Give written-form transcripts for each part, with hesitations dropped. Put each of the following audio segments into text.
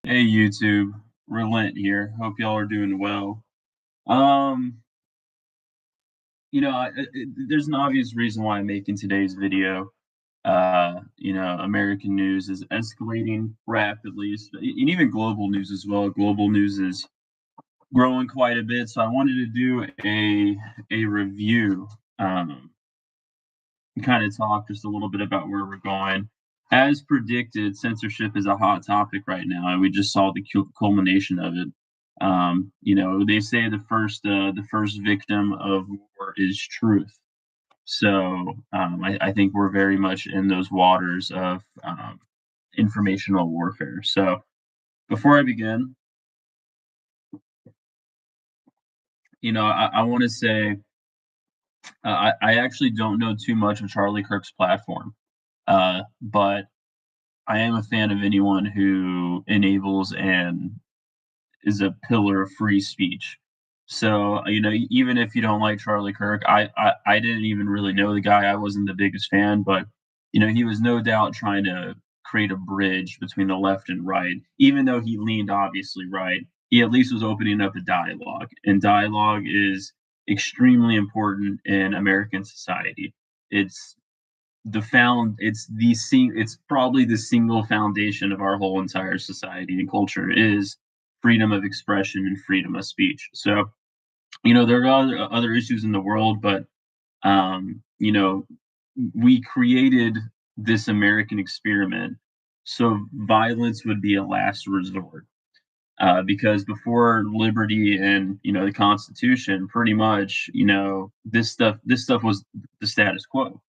Hey YouTube, Relent here. Hope y'all are doing well. Um, there's an obvious reason why I'm making today's video. American news is escalating rapidly, and even global news as well. Global news is growing quite a bit, so I wanted to do a review, and kind of talk just a little bit about where we're going. As predicted, censorship is a hot topic right now, and we just saw the culmination of it. They say the first victim of war is truth. So I think we're very much in those waters of informational warfare. So before I begin, I want to say I actually don't know too much of Charlie Kirk's platform, but I am a fan of anyone who enables and is a pillar of free speech. So, even if you don't like Charlie Kirk, I didn't even really know the guy. I wasn't the biggest fan, but he was no doubt trying to create a bridge between the left and right. Even though he leaned obviously right, he at least was opening up a dialogue, and dialogue is extremely important in American society. It's it's probably the single foundation of our whole entire society and culture is freedom of expression and freedom of speech. So there are other issues in the world, but um, you know we created this American experiment so violence would be a last resort, because before liberty and the Constitution, pretty much this stuff was the status quo.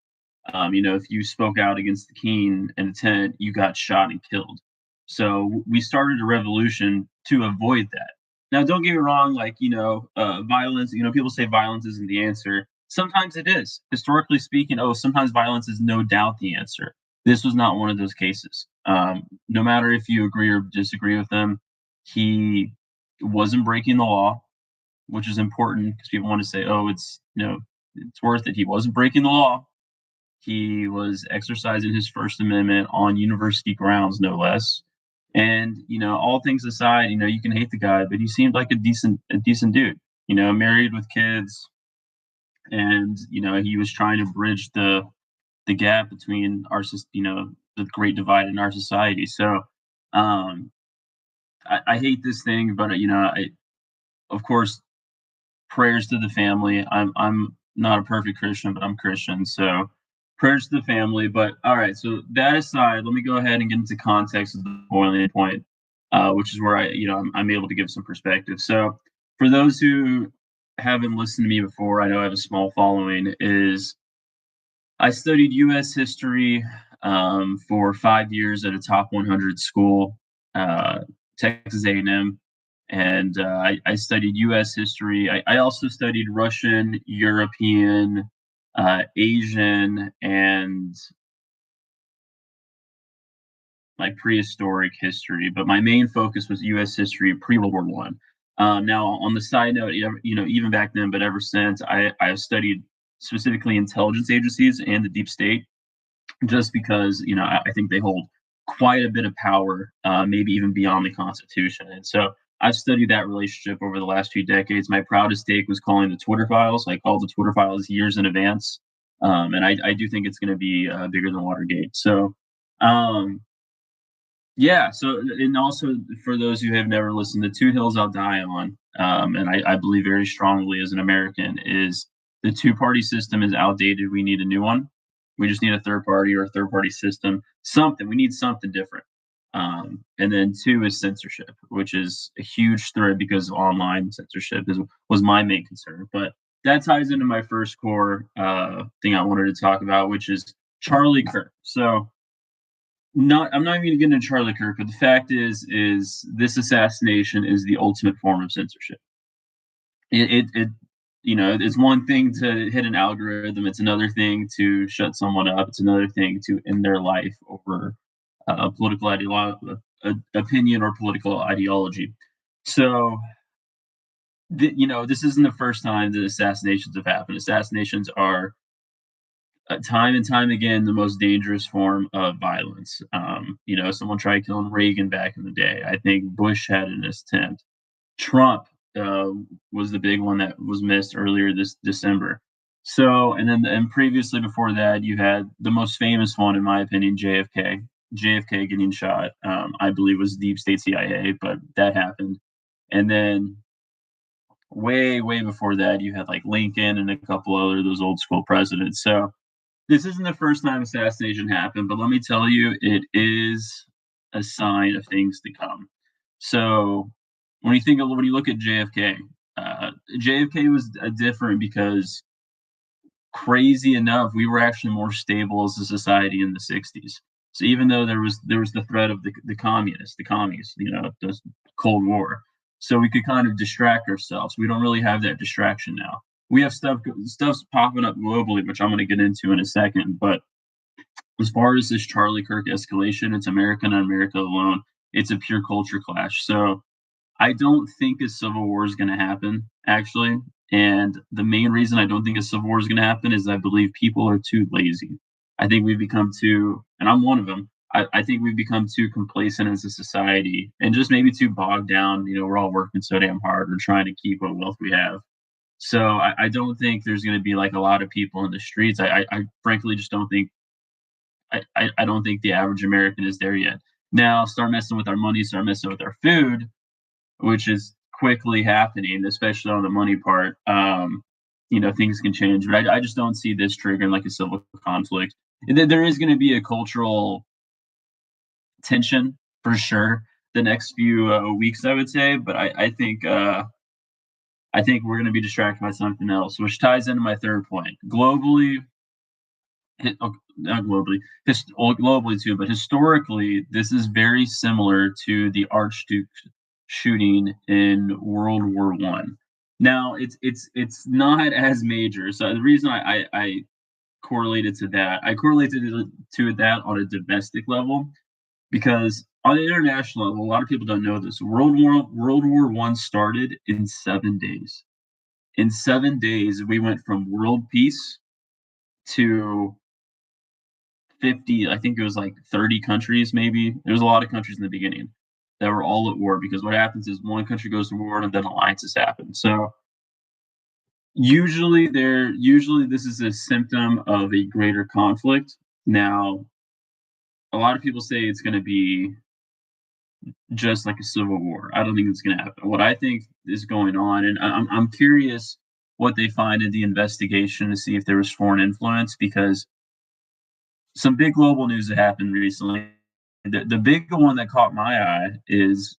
If you spoke out against the king and the tent, you got shot and killed. So we started a revolution to avoid that. Now, don't get me wrong, violence, people say violence isn't the answer. Sometimes it is. Historically speaking, sometimes violence is no doubt the answer. This was not one of those cases. No matter if you agree or disagree with them, he wasn't breaking the law, which is important because people want to say, oh, it's worth it. He wasn't breaking the law. He was exercising his First Amendment on university grounds, no less. And all things aside, you can hate the guy, but he seemed like a decent dude. Married with kids, and he was trying to bridge the gap between the great divide in our society. So, um, I hate this thing, but of course, prayers to the family. I'm not a perfect Christian, but I'm Christian, so prayers to the family. But all right, so that aside, let me go ahead and get into context of the boiling point, which is where I'm able to give some perspective. So for those who haven't listened to me before, I know I have a small following. Is I studied U.S. history for 5 years at a top 100 school, uh, Texas A&M, and I studied U.S. history. I also studied Russian, European, Asian, and like prehistoric history. But my main focus was U.S. history pre-World War One. Now, on the side note, even back then, but ever since, I have studied specifically intelligence agencies and the deep state, just because I think they hold quite a bit of power, maybe even beyond the Constitution. And so I've studied that relationship over the last few decades. My proudest take was calling the Twitter files. I called the Twitter files years in advance, and I do think it's going to be bigger than Watergate. So, um, yeah. So, and also for those who have never listened, the two hills I'll die on, and I believe very strongly as an American, is the two-party system is outdated. We need a new one. We just need a third party or a third party system. Something. We need something different. And then two is censorship, which is a huge threat because online censorship was my main concern. But that ties into my first core thing I wanted to talk about, which is Charlie Kirk. So not I'm not even gonna get into Charlie Kirk, but the fact is this assassination is the ultimate form of censorship. It's one thing to hit an algorithm, it's another thing to shut someone up, it's another thing to end their life over a opinion or political ideology. So, this isn't the first time that assassinations have happened. Assassinations are time and time again, the most dangerous form of violence. Someone tried killing Reagan back in the day. I think Bush had an attempt. Trump uh, was the big one that was missed earlier this December. So, and previously before that, you had the most famous one, in my opinion, JFK. JFK getting shot, I believe, was deep state CIA, but that happened. And then way before that, you had like Lincoln and a couple other those old school presidents. So this isn't the first time assassination happened, but let me tell you, it is a sign of things to come. So when you look at JFK, JFK was different because, crazy enough, we were actually more stable as a society in the '60s. So even though there was the threat of the commies, the Cold War, so we could kind of distract ourselves. We don't really have that distraction now. We have stuff's popping up globally, which I'm going to get into in a second. But as far as this Charlie Kirk escalation, it's America and America alone. It's a pure culture clash. So I don't think a civil war is going to happen, actually. And the main reason I don't think a civil war is going to happen is I believe people are too lazy. I think we've become too, and I'm one of them. I think we've become too complacent as a society and just maybe too bogged down. We're all working so damn hard. We're trying to keep what wealth we have. So I don't think there's going to be like a lot of people in the streets. I frankly just don't think I don't think the average American is there yet. Now, start messing with our money, start messing with our food, which is quickly happening, especially on the money part. Things can change, but I just don't see this triggering like a civil conflict. And then there is going to be a cultural tension for sure the next few weeks, I would say. But I think we're going to be distracted by something else, which ties into my third point. Globally, not globally, globally too, but historically, this is very similar to the Archduke shooting in World War One. Now, it's not as major. So the reason I correlated to that, I correlated it to that on a domestic level because on an international level, a lot of people don't know this. World War One started in 7 days. In 7 days, we went from world peace to 50, I think it was like 30 countries, maybe. There was a lot of countries in the beginning that were all at war because what happens is one country goes to war and then alliances happen. So usually this is a symptom of a greater conflict. Now, a lot of people say it's going to be just like a civil war. I don't think it's going to happen. What I think is going on, and I'm curious what they find in the investigation to see if there was foreign influence because some big global news that happened recently. The big one that caught my eye is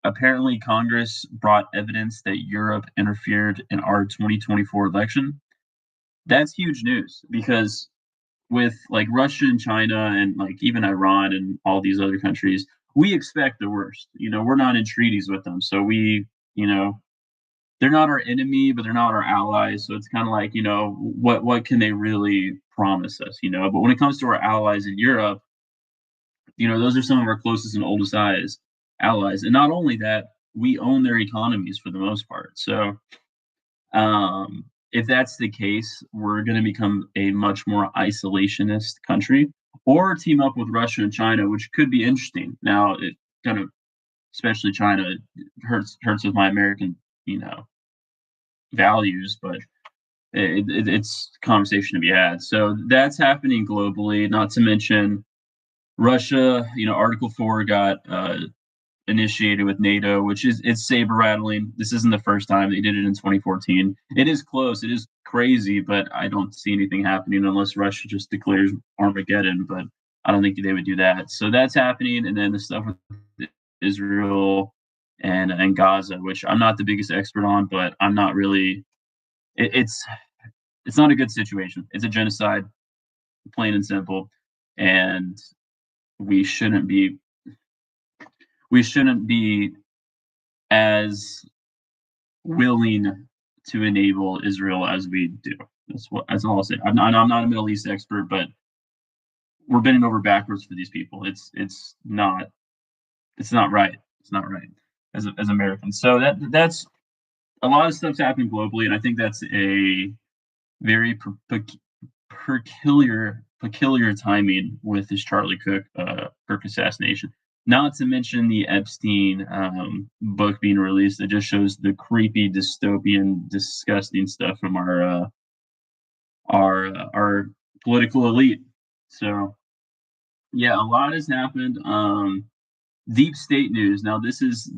apparently Congress brought evidence that Europe interfered in our 2024 election. That's huge news because with like Russia and China and like even Iran and all these other countries, we expect the worst. We're not in treaties with them. So you know, they're not our enemy, but they're not our allies. So it's kind of like, what can they really promise us? But when it comes to our allies in Europe, those are some of our closest and oldest allies. And not only that, we own their economies for the most part. So if that's the case, we're going to become a much more isolationist country or team up with Russia and China, which could be interesting. Now, it kind of, especially China, it hurts with my American, values, but it's a conversation to be had. So that's happening globally, not to mention Russia, Article 4 got initiated with NATO, which is it's saber rattling. This isn't the first time they did it in 2014. It is close. It is crazy, but I don't see anything happening unless Russia just declares Armageddon. But I don't think they would do that. So that's happening, and then the stuff with Israel and Gaza, which I'm not the biggest expert on, but I'm not really. It's not a good situation. It's a genocide, plain and simple, and we shouldn't be we shouldn't be as willing to enable Israel as we do. That's all I'll say. I'm not a Middle East expert, but we're bending over backwards for these people. It's not right. It's not right as Americans. So that's a lot of stuff's happening globally, and I think that's a very peculiar timing with this Charlie Kirk assassination. Not to mention the Epstein book being released. It just shows the creepy, dystopian, disgusting stuff from our political elite. So yeah, a lot has happened. Deep state news. Now this is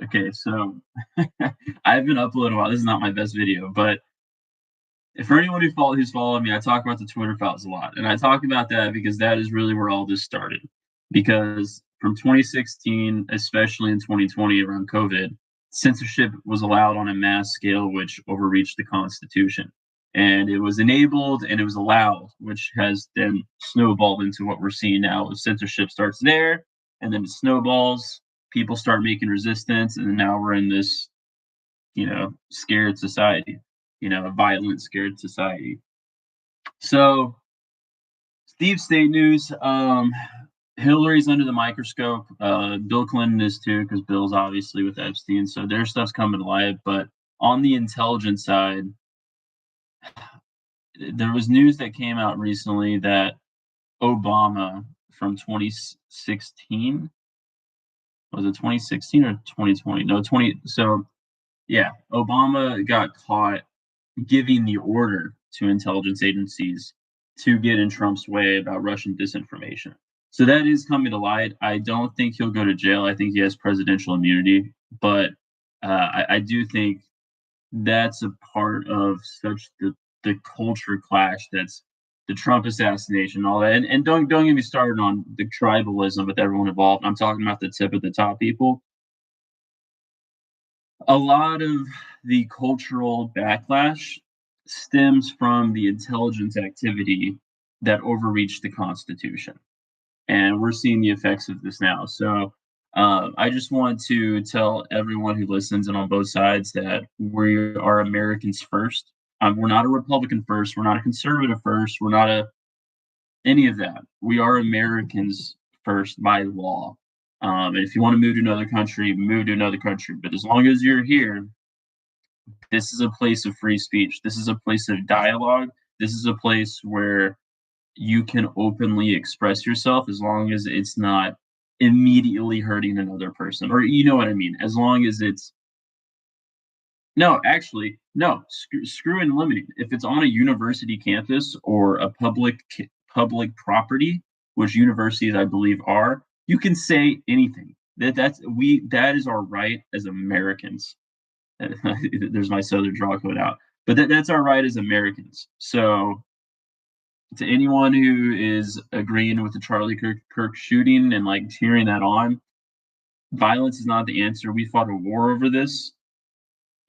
okay. So I've been uploading a lot. This is not my best video, but for anyone who's followed me, I talk about the Twitter files a lot, and I talk about that because that is really where all this started. Because from 2016, especially in 2020 around COVID, censorship was allowed on a mass scale, which overreached the Constitution, and it was enabled and it was allowed, which has then snowballed into what we're seeing now. Censorship starts there, and then it snowballs. People start making resistance, and now we're in this, scared society, a violent, scared society. So, Steve State news. Hillary's under the microscope. Bill Clinton is too, because Bill's obviously with Epstein. So their stuff's coming to light. But on the intelligence side, there was news that came out recently that Obama from 2016, was it 2016 or 2020? No, 20. So yeah, Obama got caught giving the order to intelligence agencies to get in Trump's way about Russian disinformation. So that is coming to light. I don't think he'll go to jail. I think he has presidential immunity, but I do think that's a part of such the culture clash that's the Trump assassination, all that. And don't get me started on the tribalism with everyone involved. I'm talking about the tip of the top people. A lot of the cultural backlash stems from the intelligence activity that overreached the Constitution. And we're seeing the effects of this now. So I just want to tell everyone who listens and on both sides that we are Americans first. We're not a Republican first. We're not a conservative first. We're not any of that. We are Americans first by law. And if you want to move to another country, move to another country. But as long as you're here, this is a place of free speech. This is a place of dialogue. This is a place where you can openly express yourself as long as it's not immediately hurting another person. Or you know what I mean? As long as it's no, actually, no, screw and limiting. If it's on a university campus or a public property, which universities I believe are, you can say anything. That is our right as Americans. There's my southern draw code out. But that's our right as Americans. So to anyone who is agreeing with the Charlie Kirk shooting and like cheering that on, violence is not the answer. We fought a war over this,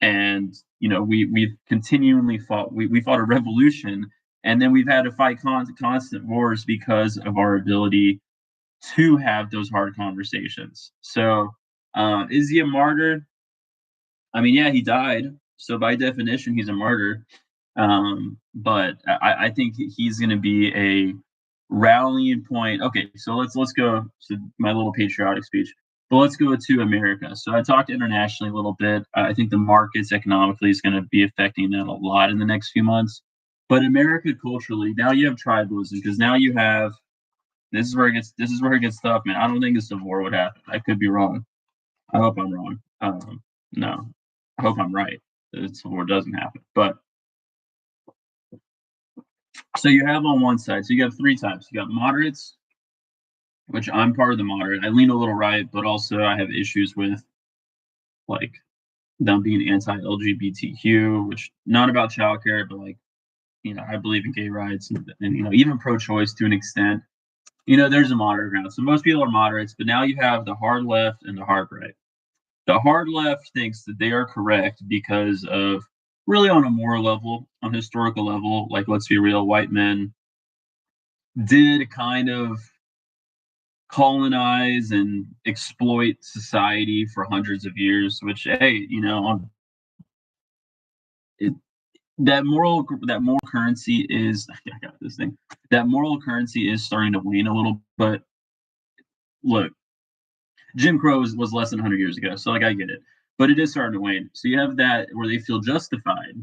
and we've continually fought. We fought a revolution, and then we've had to fight constant wars because of our ability to have those hard conversations. So, is he a martyr? I mean, yeah, he died. So by definition, he's a martyr. But I think he's going to be a rallying point. Okay, so let's go to my little patriotic speech. But let's go to America. So I talked internationally a little bit. I think the markets economically is going to be affecting that a lot in the next few months. But America culturally, now you have tribalism because now you have this is where it gets tough, man. I don't think a civil war would happen. I could be wrong. I hope I'm wrong. No, I hope I'm right. The civil war doesn't happen. But so you have on one side, so you have three types. You got moderates, which I'm part of the moderate. I lean a little right, but also I have issues with like them being anti-LGBTQ, which not about childcare, but like, I believe in gay rights and even pro-choice to an extent. There's a moderate ground. So most people are moderates, but now you have the hard left and the hard right. The hard left thinks that they are correct because of really on a moral level, on a historical level, like let's be real, white men did kind of colonize and exploit society for hundreds of years, which hey, it, that moral currency is I got this thing. That moral currency is starting to wane a little, but look, Jim Crow was less than 100 years ago, so like I get it, but it is starting to wane. So you have that where they feel justified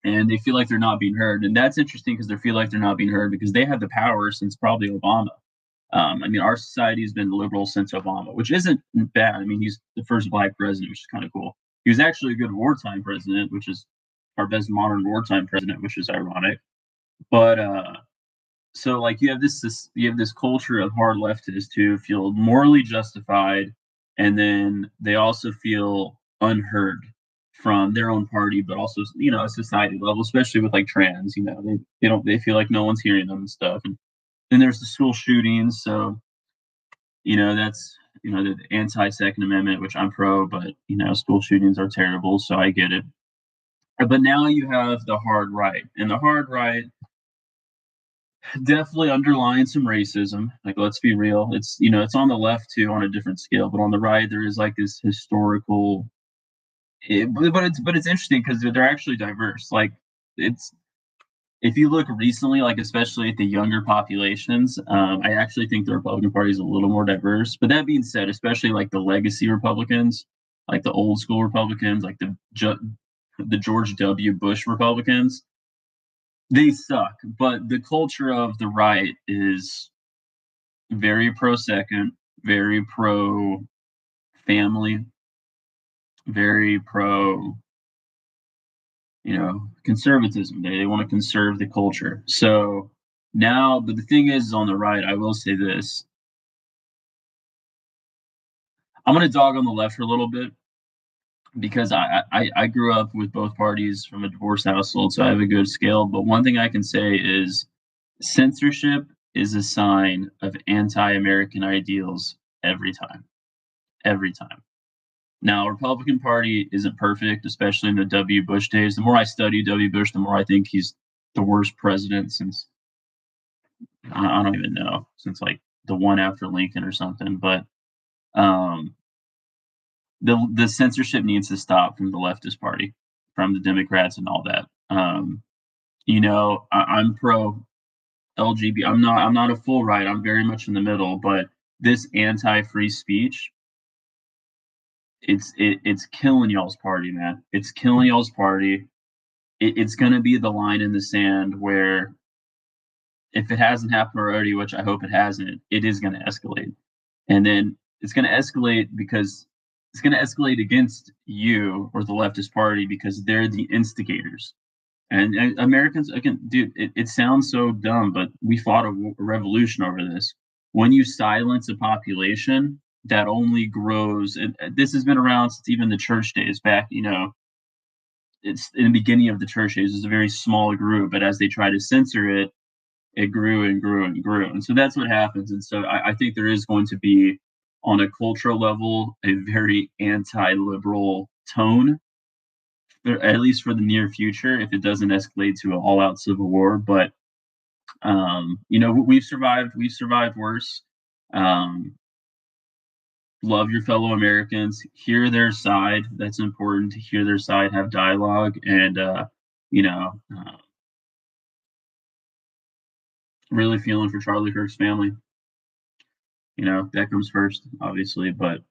and they feel like they're not being heard. And that's interesting because they feel like they're not being heard because they have the power since probably Obama. I mean, our society has been liberal since Obama, which isn't bad. I mean, he's the first black president, which is kind of cool. He was actually a good wartime president, which is our best modern wartime president, which is ironic. But so like you have this culture of hard leftists who feel morally justified, and then they also feel unheard from their own party, but also a society level, especially with like trans. They feel like no one's hearing them and stuff. And then there's the school shootings, so that's the anti Second Amendment, which I'm pro, but school shootings are terrible, so I get it. But now you have the hard right, and the hard right definitely underlying some racism. Like, let's be real. It's on the left too on a different scale, but on the right there is like this historical. But it's interesting because they're actually diverse. Like, it's if you look recently, like especially at the younger populations, I actually think the Republican Party is a little more diverse. But that being said, especially like the legacy Republicans, like the old school Republicans, like the George W. Bush Republicans, they suck. But the culture of the right is very pro second, very pro family, very pro conservatism. They want to conserve the culture. So now, but the thing is, on the right, I will say this. I'm going to dog on the left for a little bit because I grew up with both parties from a divorced household, so I have a good scale. But one thing I can say is censorship is a sign of anti-American ideals every time. Every time. Now, Republican Party isn't perfect, especially in the W. Bush days. The more I study W. Bush, the more I think he's the worst president since I don't even know, since like the one after Lincoln or something. But um, the censorship needs to stop from the leftist party, from the Democrats and all that. I'm pro LGBT. I'm not a full right. I'm very much in the middle. But this anti-free speech, it's killing y'all's party, man. It's killing y'all's party. It's going to be the line in the sand where, if it hasn't happened already, which I hope it hasn't, it is going to escalate. And then it's going to escalate because it's going to escalate against you or the leftist party because they're the instigators. And Americans, again, dude, it sounds so dumb, but we fought a revolution over this. When you silence a population, that only grows. And this has been around since even the church days back, it's in the beginning of the church days. It's a very small group, but as they try to censor it, it grew and grew and grew. And so that's what happens. And so I think there is going to be, on a cultural level, a very anti-liberal tone, at least for the near future, if it doesn't escalate to an all-out civil war. But we've survived. We've survived worse. Um, love your fellow Americans. Hear their side. That's important to hear their side. Have dialogue, and you know, uh, really feeling for Charlie Kirk's family. That comes first, obviously, but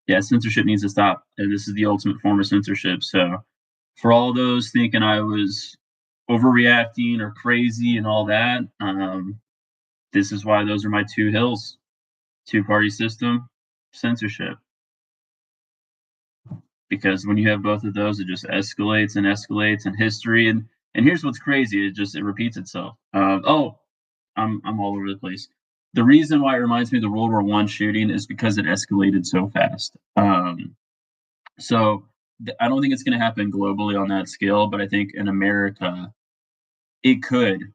yeah, censorship needs to stop, and this is the ultimate form of censorship. So, for all those thinking I was overreacting or crazy and all that, this is why those are my two hills: two-party system, censorship. Because when you have both of those, it just escalates and escalates, and history. And here's what's crazy: it repeats itself. I'm all over the place. The reason why it reminds me of the World War I shooting is because it escalated so fast. So I don't think it's going to happen globally on that scale, but I think in America, it could,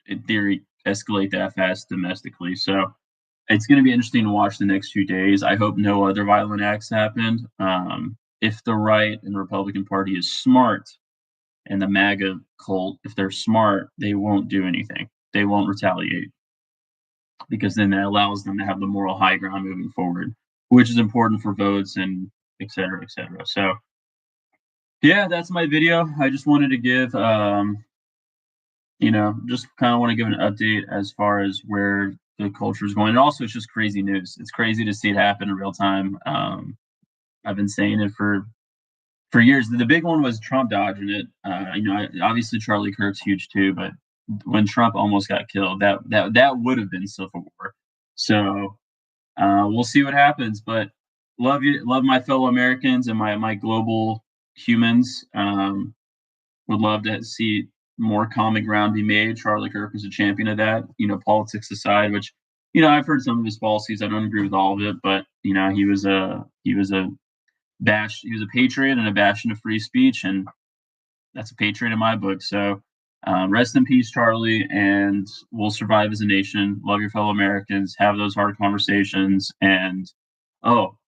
in theory, escalate that fast domestically. So it's going to be interesting to watch the next few days. I hope no other violent acts happened. If the right and the Republican Party is smart, and the MAGA cult, if they're smart, they won't do anything. They won't retaliate, because then that allows them to have the moral high ground moving forward, which is important for votes and et cetera, et cetera. So, yeah, that's my video. I just wanted to give, just kind of want to give an update as far as where the culture is going. And also, it's just crazy news. It's crazy to see it happen in real time. I've been saying it for for years. The big one was Trump dodging it. Obviously Charlie Kirk's huge too, but when Trump almost got killed, that would have been civil war. So we'll see what happens. But love you, love my fellow Americans and my global humans. Would love to see more common ground be made. Charlie Kirk was a champion of that. Politics aside, which I've heard some of his policies. I don't agree with all of it, but he was a patriot and a bastion of free speech, and that's a patriot in my book. So rest in peace, Charlie, and we'll survive as a nation. Love your fellow Americans. Have those hard conversations, and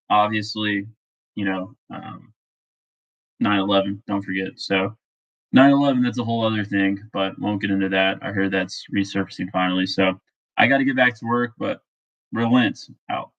obviously, you know, um, 9/11. Don't forget. So 9/11. That's a whole other thing, but won't get into that. I heard that's resurfacing finally. So I got to get back to work, but relent out.